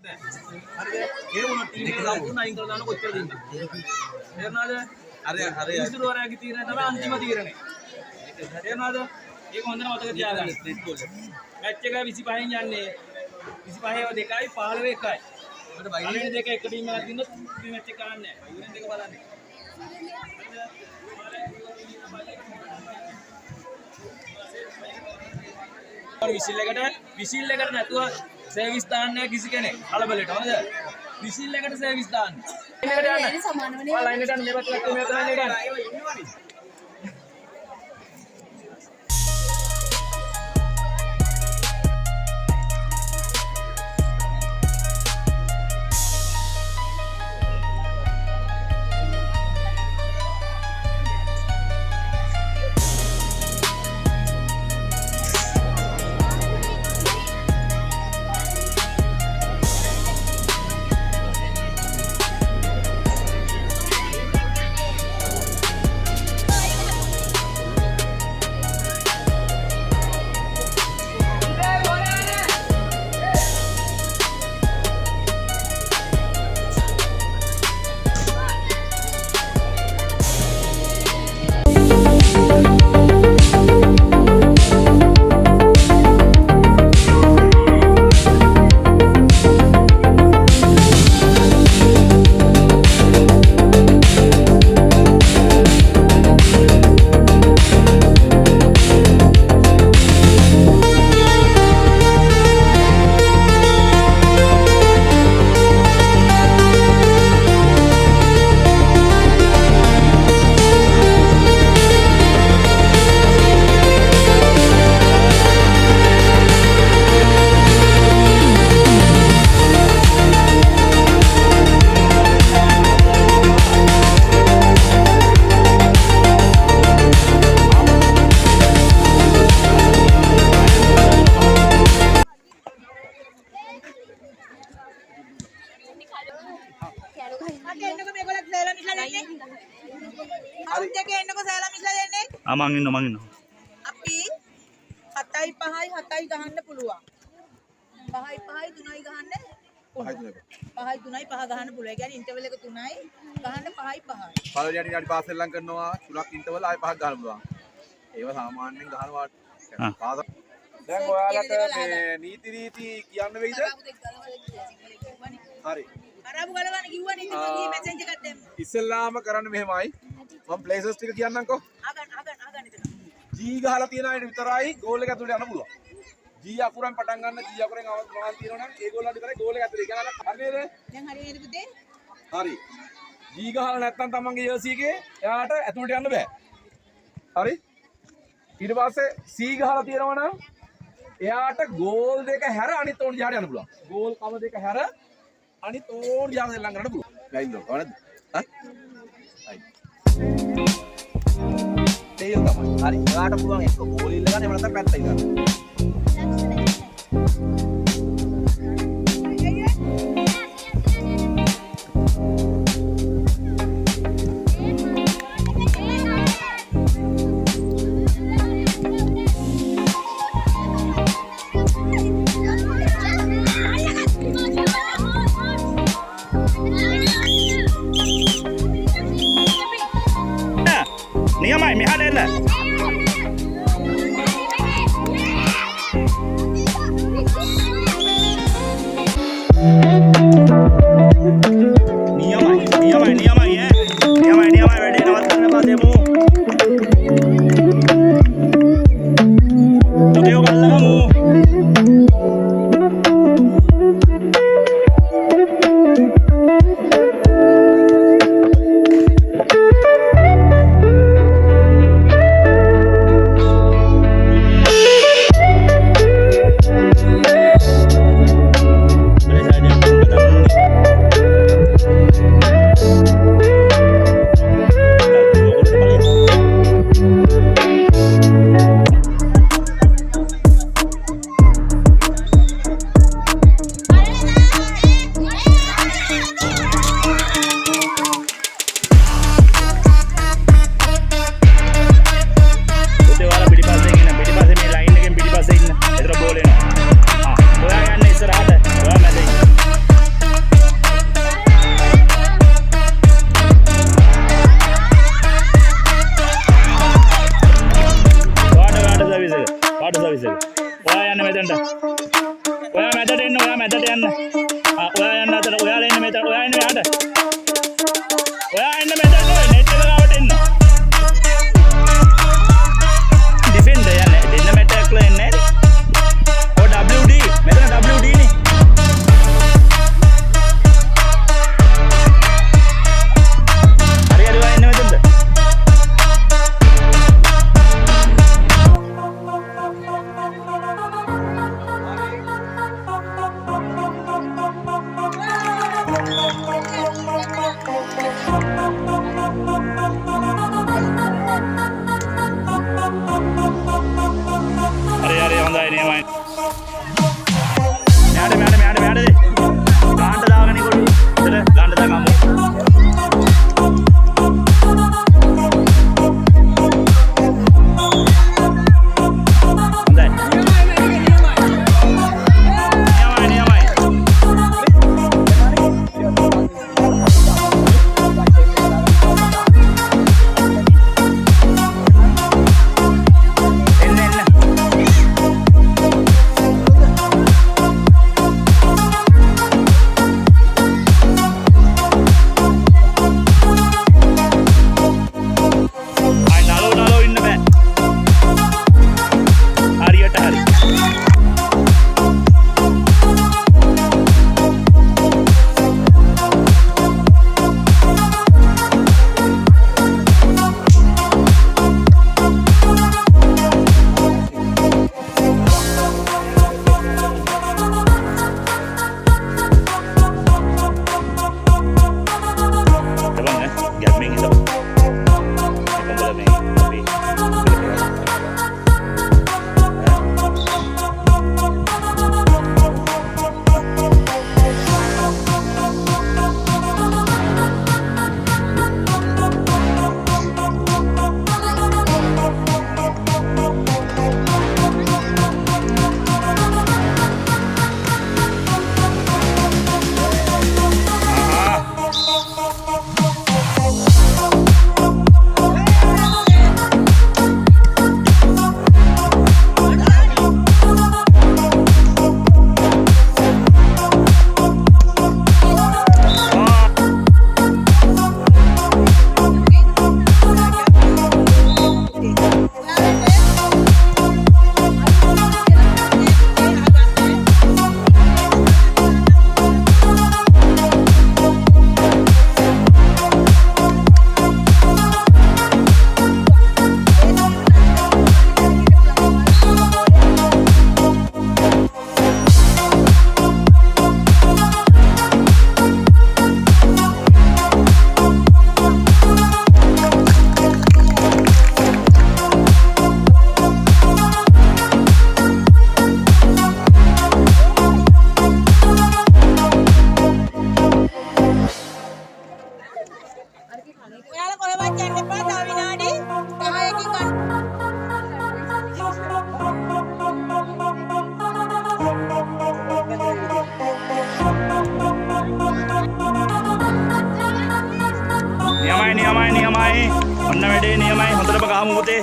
ඒ වුණා ටීම් එක දාපු නයින් කරලා දාන කොච්චර දෙන්නද? තේරුණාද? අර ඉස්තුරුවරයාගේ තීරණය තමයි අන්තිම තීරණය. තේරුණාද? ඒක හොඳට මතක තියාගන්න. මැච් එක 25න් යන්නේ 25 2යි 15 1යි. මට බයිනේ දෙක එක ටීම් එකක් දින්නොත් මැච් එක ගන්නෑ. යුනියන් දෙක බලන්න. විසිල් එකට නැතුව සර්විස් දාන්නේ කිසි කෙනෙක් කලබලට හොඳද විසිල් එකට සර්විස් දාන්න ලයින් එකට යන්න ලයින් එකට මේ පැත්තට මේ පැත්තට යන්න මං ඉන්නවා අපි 7යි 5යි 7යි ගහන්න පුළුවන් 5යි 3යි ගහන්න 5යි 3යි 5 ගහන්න පුළුවන්. ඒ කියන්නේ ඉන්ටර්වල් එක 3යි ගහන්න 5යි 5යි. පළවෙනි අඩි පාස් එල්ලම් කරනවා තුනක් ඉන්ටර්වල් ආයෙ 5ක් ගහන්න පුළුවන්. ඒව සාමාන්‍යයෙන් ගහනවා පාස. දැන් ඔයාලට මේ නීති කියන්න වෙයිද? හරි. අරබු ගලවන්න කිව්වනේ ඉතින් මම මෙසේජ් එකක් දැම්ම. ඉස්සෙල්ලාම කරන්න මෙහෙමයි. මම ප්ලේසස් ටික කියන්නම්කෝ. අගන්න එතන. G ගහලා තියන අයට විතරයි ගෝල් එක ඇතුළට යන්න පුළුවන්. G අකුරෙන් පටන් ගන්න G අකුරෙන් අවසන් තියෙනවා නම් ඒ ගෝල්ලන්ට විතරයි ගෝල් එක ඇතුළේ. ඒක නේද? හරි නේද? දැන් හරි නේද පුතේ? හරි. G ගහලා නැත්නම් තමන්ගේ ජර්සි එකේ එයාට ඇතුළට යන්න බෑ. හරි? ඊට පස්සේ C ගහලා තියෙනවා නම් එයාට ගෝල් දෙක හැර අනිත් ඕන දිහාට යන්න පුළුවන්. ගෝල් කම දෙක හැර අනිත් ඕන දිහාට එල්ලම් කරන්න පුළුවන්. ලයින් දෝ. කවනද? හරි. තේල් තමයි. හරි. ඔයාට පුළුවන් එක්ක ගෝල් ඉල්ල ගන්න එහෙම නැත්නම් පැත්ත ඉල්ල ගන්න. නියමයි මෙහාට එන්න පැත්තට යන්න. ඔයා යන්න අතන. ඔයාලා එන්න මෙතන. ඔයා එන්න මෙහාට. ඔයා එන්න මෙතන. නෙට් එක ගාවට එන්න. ඩිෆෙන්ඩර් යන්නේ. දෙන්න මැට් එකක් ලා එන්නේ. ඔය WD. මෙතන WD නේ. හරි හරි ඔයා එන්න මෙතනද. හරි හරි හොඳයි නියමයි. මෙයාට ගාන්ට දාගෙන ඉකොළු. ඉතල ගාන්ට දාගමු. හොඳයි. නියමයි. ඔයාලා කොහෙවත් යන්න එපා. තව විනාඩි 10කින් ගන්න. නියමයි. ඔන්න වැඩේ නියමයි. හොඳටම ගහමු පුතේ.